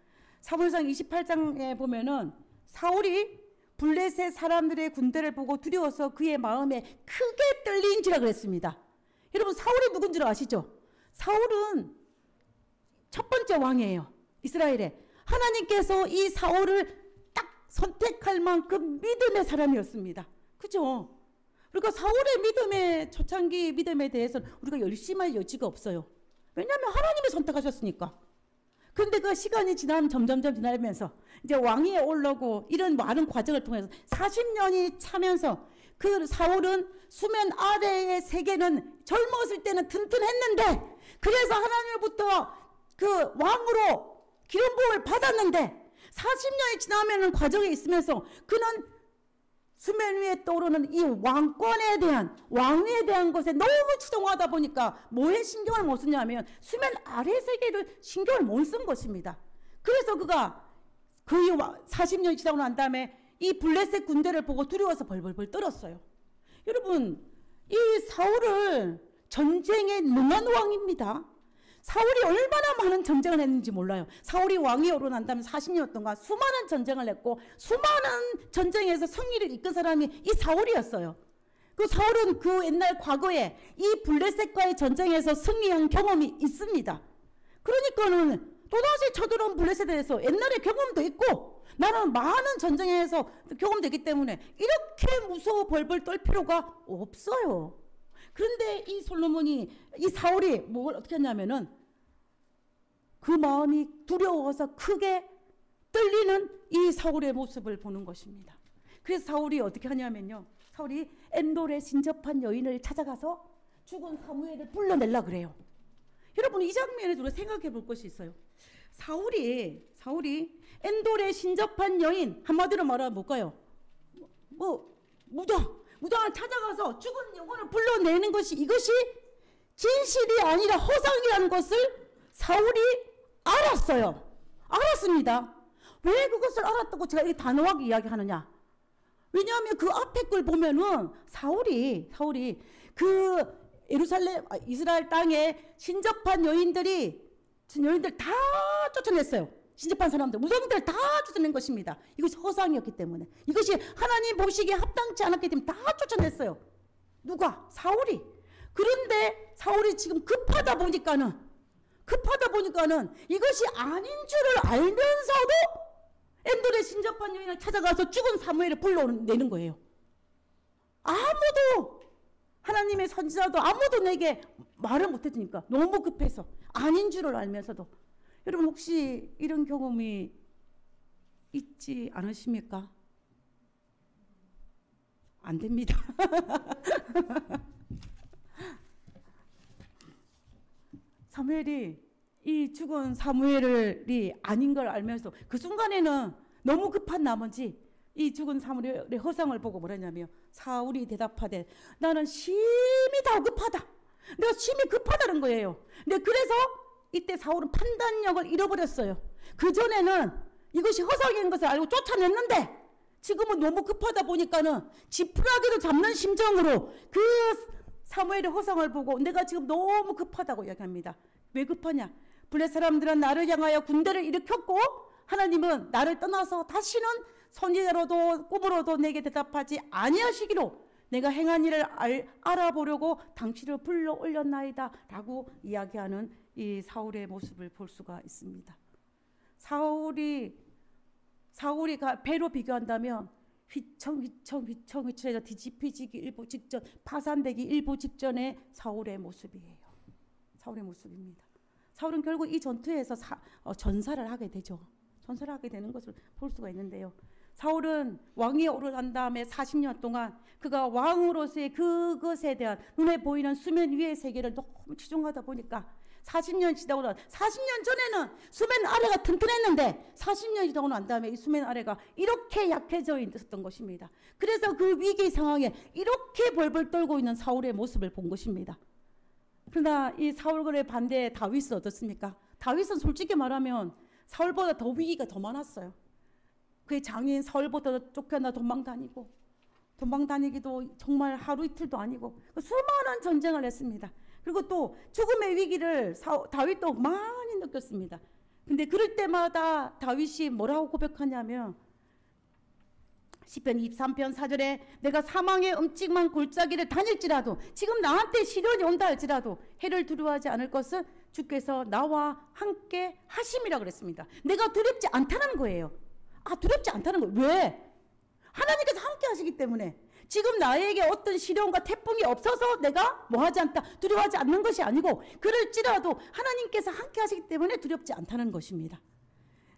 사무엘상 28장에 보면은 사울이 블레셋 사람들의 군대를 보고 두려워서 그의 마음에 크게 떨린지라 그랬습니다. 여러분, 사울이 누군 줄 아시죠? 사울은 첫 번째 왕이에요. 이스라엘에. 하나님께서 이 사울을 딱 선택할 만큼 믿음의 사람이었습니다. 그죠? 그러니까 사울의 믿음의 초창기 믿음에 대해서는 우리가 열심할 여지가 없어요. 왜냐하면 하나님이 선택하셨으니까. 그런데 그 시간이 점점 지나면서 이제 왕위에 올라오고 이런 많은 과정을 통해서 40년이 차면서 그 사울은 수면 아래의 세계는 젊었을 때는 튼튼했는데, 그래서 하나님으로부터 그 왕으로 기름 부음을 받았는데 40년이 지나면은 과정에 있으면서 그는 수면 위에 떠오르는 이 왕권에 대한, 왕위에 대한 것에 너무 추종하다 보니까 뭐에 신경을 못 쓰냐면 수면 아래 세계를 신경을 못 쓴 것입니다. 그래서 그가 거의 40년이 지나고 난 다음에 이 블레셋 군대를 보고 두려워서 벌벌벌 떨었어요. 여러분, 이 사울은 전쟁에 능한 왕입니다. 사울이 얼마나 많은 전쟁을 했는지 몰라요. 사울이 왕위에 오르난 다음에 40년 동안 수많은 전쟁을 했고 수많은 전쟁에서 승리를 이끈 사람이 이 사울이었어요. 그 사울은 그 옛날 과거에 이 블레셋과의 전쟁에서 승리한 경험이 있습니다. 그러니까는 또다시 쳐들어온 블레셋에 대해서 옛날에 경험도 있고 나는 많은 전쟁에서 경험도 있기 때문에 이렇게 무서워 벌벌 떨 필요가 없어요. 그런데 이 솔로몬이, 이 사울이 뭘 어떻게 했냐면은 그 마음이 두려워서 크게 떨리는 이 사울의 모습을 보는 것입니다. 그래서 사울이 어떻게 하냐면요, 사울이 엔돌에 신접한 여인을 찾아가서 죽은 사무엘을 불러내려 그래요. 여러분, 이 장면에서 우리가 생각해 볼 것이 있어요. 사울이 엔돌에 신접한 여인, 한마디로 말하면 뭘까요? 무당을 찾아가서 죽은 영혼을 불러내는 것이, 이것이 진실이 아니라 허상이라는 것을 사울이 알았습니다. 왜 그것을 알았다고 제가 이렇게 단호하게 이야기하느냐? 왜냐하면 그 앞에 걸 보면은 사울이 그 이스라엘 땅에 신접한 여인들 다 쫓아냈어요. 신접한 사람들, 무당들 다 쫓아낸 것입니다. 이것이 허상이었기 때문에, 이것이 하나님 보시기에 합당치 않았기 때문에 다 쫓아냈어요. 누가? 사울이. 그런데 사울이 지금 급하다 보니까는 이것이 아닌 줄을 알면서도 엔돌에 신접한 여인을 찾아가서 죽은 사무엘을 불러내는 거예요. 아무도, 하나님의 선지자도 아무도 내게 말을 못해주니까 너무 급해서, 아닌 줄을 알면서도. 여러분, 혹시 이런 경험이 있지 않으십니까? 안 됩니다. 사무엘이, 이 죽은 사무엘이 아닌 걸 알면서 그 순간에는 너무 급한 나머지 이 죽은 사무엘의 허상을 보고 뭐라냐면, 사울이 대답하되 나는 심히 다급하다. 내가 심히 급하다는 거예요. 근데 그래서 이때 사울은 판단력을 잃어버렸어요. 그전에는 이것이 허상인 것을 알고 쫓아냈는데 지금은 너무 급하다 보니까는 지푸라기를 잡는 심정으로 그 사무엘의 허상을 보고 내가 지금 너무 급하다고 이야기합니다. 왜 급하냐? 블레셋 사람들은 나를 향하여 군대를 일으켰고 하나님은 나를 떠나서 다시는 선지자로도 꿈으로도 내게 대답하지 아니하시기로 내가 행한 일을 알아보려고 당신을 불러 올렸나이다 라고 이야기하는 이 사울의 모습을 볼 수가 있습니다. 사울이 배로 비교한다면 휘청휘청해서 뒤집히지기 일보 직전, 파산되기 일보 직전의 사울의 모습이에요. 사울의 모습입니다. 사울은 결국 이 전투에서 전사를 하게 되죠. 전사를 하게 되는 것을 볼 수가 있는데요. 사울은 왕위에 오르난 다음에 40년 동안 그가 왕으로서의 그것에 대한 눈에 보이는 수면 위의 세계를 너무 추종하다 보니까 40년 지나고 40년 전에는 수면 아래가 튼튼했는데 40년이 지나고 난 다음에 이 수면 아래가 이렇게 약해져 있었던 것입니다. 그래서 그 위기 상황에 이렇게 벌벌 떨고 있는 사울의 모습을 본 것입니다. 그러나 이 사울과의 반대에 다윗은 어떻습니까? 다윗은 솔직히 말하면 사울보다 더 위기가 더 많았어요. 그의 장인 사울보다 쫓겨나 도망다니기도 정말 하루 이틀도 아니고 수많은 전쟁을 했습니다. 그리고 또 죽음의 위기를 다윗도 많이 느꼈습니다. 근데 그럴 때마다 다윗이 뭐라고 고백하냐면 시편 23편 4절에 내가 사망의 음침한 골짜기를 다닐지라도 지금 나한테 시련이 온다 할지라도 해를 두려워하지 않을 것은 주께서 나와 함께 하심이라 그랬습니다. 내가 두렵지 않다는 거예요. 두렵지 않다는 거예요. 왜? 하나님께서 함께 하시기 때문에. 지금 나에게 어떤 시련과 태풍이 없어서 내가 뭐하지 않다, 두려워하지 않는 것이 아니고 그럴지라도 하나님께서 함께 하시기 때문에 두렵지 않다는 것입니다.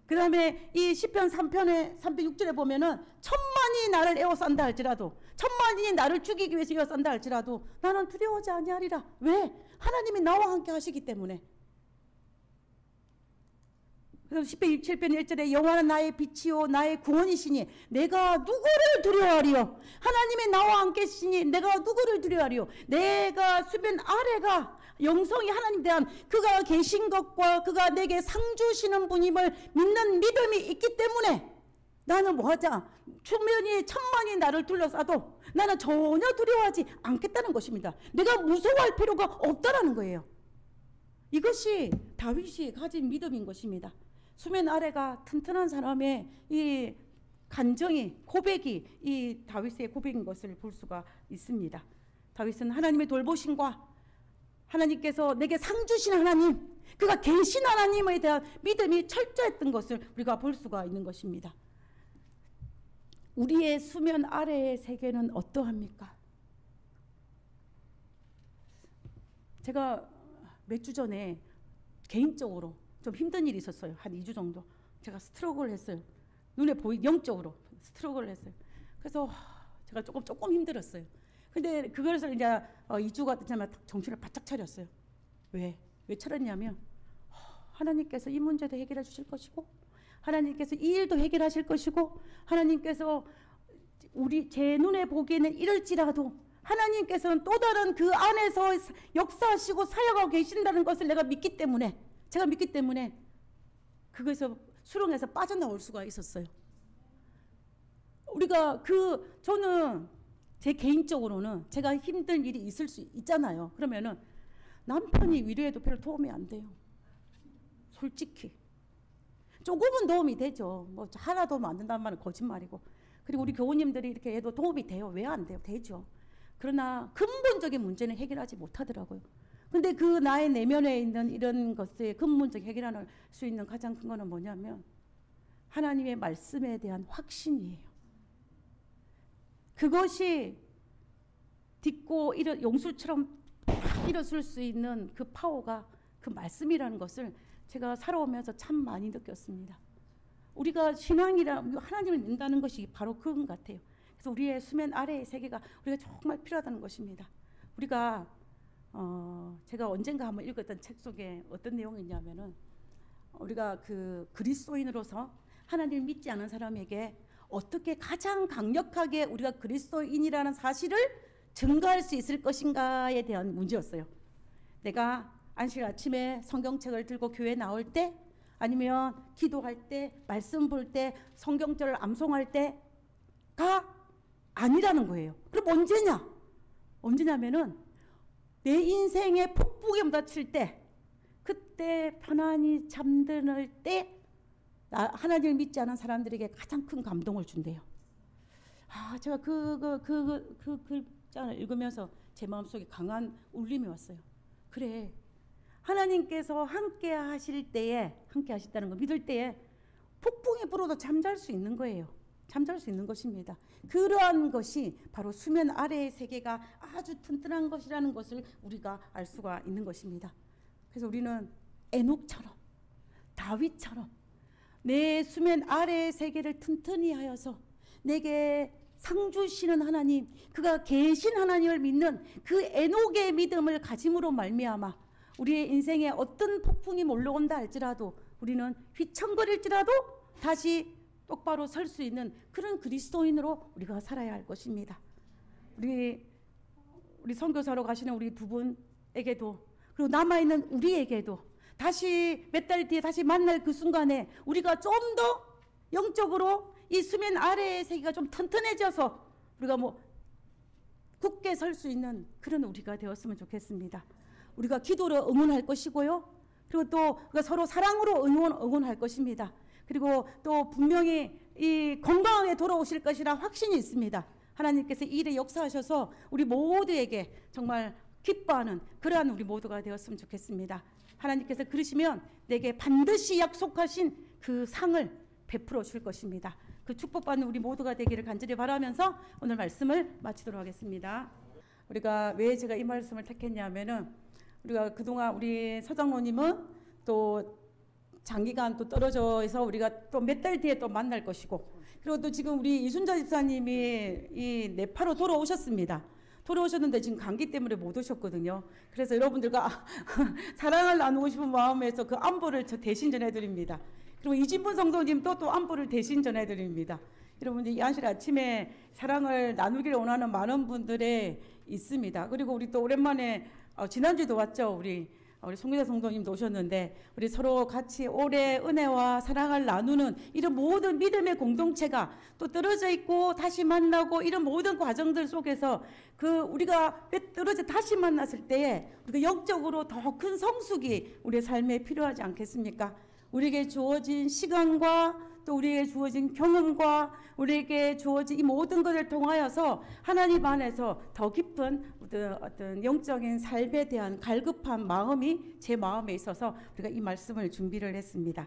그 다음에 이 시편 3편의 306절에 보면은 천만이 나를 에워싼다 할지라도, 천만이 나를 죽이기 위해서 에워싼다 할지라도 나는 두려워하지 아니하리라. 왜? 하나님이 나와 함께 하시기 때문에. 그래서 시편 27편 1절에 여호와는 나의 빛이요 나의 구원이시니 내가 누구를 두려워하리요. 하나님이 나와 함께 하시니 내가 누구를 두려워하리요. 내가 수면 아래가 영성이 하나님 대한 그가 계신 것과 그가 내게 상 주시는 분임을 믿는 믿음이 있기 때문에 나는 뭐하자, 주변이 천만이 나를 둘러싸도 나는 전혀 두려워하지 않겠다는 것입니다. 내가 무서워할 필요가 없다라는 거예요. 이것이 다윗이 가진 믿음인 것입니다. 수면 아래가 튼튼한 사람의 이 간정이, 고백이 이 다윗의 고백인 것을 볼 수가 있습니다. 다윗은 하나님의 돌보심과 하나님께서 내게 상 주신 하나님, 그가 계신 하나님에 대한 믿음이 철저했던 것을 우리가 볼 수가 있는 것입니다. 우리의 수면 아래의 세계는 어떠합니까? 제가 몇 주 전에 개인적으로 좀 힘든 일이 있었어요. 한 2주 정도. 제가 스트로크를 했어요. 눈에 영적으로 스트로크를 했어요. 그래서 제가 조금 힘들었어요. 근데 그것을 이제 2주가 되자마자 정신을 바짝 차렸어요. 왜 차렸냐면 하나님께서 이 문제도 해결해 주실 것이고 하나님께서 이 일도 해결하실 것이고 하나님께서 제 눈에 보기에는 이럴지라도 하나님께서는 또 다른 그 안에서 역사하시고 사역하고 계신다는 것을 제가 믿기 때문에 그것에서 수렁에서 빠져나올 수가 있었어요. 저는 제 개인적으로는 제가 힘든 일이 있을 수 있잖아요. 그러면은 남편이 위로해도 별 도움이 안 돼요. 솔직히. 조금은 도움이 되죠. 뭐 하나 도움 안 된다는 말은 거짓말이고. 그리고 우리 교우님들이 이렇게 해도 도움이 돼요. 왜 안 돼요? 되죠. 그러나 근본적인 문제는 해결하지 못하더라고요. 근데 그 나의 내면에 있는 이런 것의 근본적 해결할 수 있는 가장 큰 거는 뭐냐면 하나님의 말씀에 대한 확신이에요. 그것이 딛고 용술처럼 일어설 수 있는 그 파워가 그 말씀이라는 것을 제가 살아오면서 참 많이 느꼈습니다. 우리가 신앙이라 하나님을 믿는다는 것이 바로 그건 같아요. 그래서 우리의 수면 아래의 세계가 우리가 정말 필요하다는 것입니다. 우리가 제가 언젠가 한번 읽었던 책 속에 어떤 내용이 있냐면은 우리가 그 그리스도인으로서 하나님을 믿지 않은 사람에게 어떻게 가장 강력하게 우리가 그리스도인이라는 사실을 증거할 수 있을 것인가에 대한 문제였어요. 내가 안식 아침에 성경책을 들고 교회 나올 때 아니면 기도할 때 말씀 볼 때 성경절을 암송할 때가 아니라는 거예요. 그럼 언제냐면은 내 인생의 폭풍에 부딪힐 때 그때 편안히 잠드는 때 하나님을 믿지 않은 사람들에게 가장 큰 감동을 준대요. 제가 그 글장을 읽으면서 제 마음속에 강한 울림이 왔어요. 그래, 하나님께서 함께 하실 때에, 함께 하시다는 거 믿을 때에 폭풍이 불어도 잠잘 수 있는 거예요. 잠잘 수 있는 것입니다. 그러한 것이 바로 수면 아래의 세계가 아주 튼튼한 것이라는 것을 우리가 알 수가 있는 것입니다. 그래서 우리는 에녹처럼, 다윗처럼 내 수면 아래의 세계를 튼튼히 하여서 내게 상 주시는 하나님, 그가 계신 하나님을 믿는 그 에녹의 믿음을 가짐으로 말미암아 우리의 인생에 어떤 폭풍이 몰려온다 할지라도 우리는 휘청거릴지라도 다시 똑바로 설 수 있는 그런 그리스도인으로 우리가 살아야 할 것입니다. 우리 선교사로 가시는 우리 두 분에게도 그리고 남아있는 우리에게도 다시 몇 달 뒤에 다시 만날 그 순간에 우리가 좀 더 영적으로 이 수면 아래의 세계가 좀 튼튼해져서 우리가 뭐 굳게 설 수 있는 그런 우리가 되었으면 좋겠습니다. 우리가 기도로 응원할 것이고요. 그리고 또 서로 사랑으로 응원할 것입니다. 그리고 또 분명히 이 건강하게 돌아오실 것이라 확신이 있습니다. 하나님께서 이 일에 역사하셔서 우리 모두에게 정말 기뻐하는 그러한 우리 모두가 되었으면 좋겠습니다. 하나님께서 그러시면 내게 반드시 약속하신 그 상을 베풀어 줄 것입니다. 그 축복받는 우리 모두가 되기를 간절히 바라면서 오늘 말씀을 마치도록 하겠습니다. 우리가 왜 제가 이 말씀을 택했냐면은 우리가 그동안 우리 서장로님은 또 장기간 또 떨어져 있어 우리가 또 몇 달 뒤에 또 만날 것이고, 그리고 또 지금 우리 이순자 집사님이 이 네팔로 돌아오셨습니다. 돌아오셨는데 지금 감기 때문에 못 오셨거든요. 그래서 여러분들과 사랑을 나누고 싶은 마음에서 그 안부를 저 대신 전해드립니다. 그리고 이진분 성도님도 또 안부를 대신 전해드립니다. 여러분들 이 안실 아침에 사랑을 나누기를 원하는 많은 분들이 있습니다. 그리고 우리 또 오랜만에 지난주에도 왔죠. 우리 송기자 성도님도 오셨는데 우리 서로 같이 오래 은혜와 사랑을 나누는 이런 모든 믿음의 공동체가 또 떨어져 있고 다시 만나고 이런 모든 과정들 속에서 그 우리가 떨어져 다시 만났을 때에 우리가 영적으로 더 큰 성숙이 우리의 삶에 필요하지 않겠습니까? 우리에게 주어진 시간과 또 우리에게 주어진 경험과 우리에게 주어진 이 모든 것을 통하여서 하나님 안에서 더 깊은 어떤 영적인 삶에 대한 갈급한 마음이 제 마음에 있어서 우리가 이 말씀을 준비를 했습니다.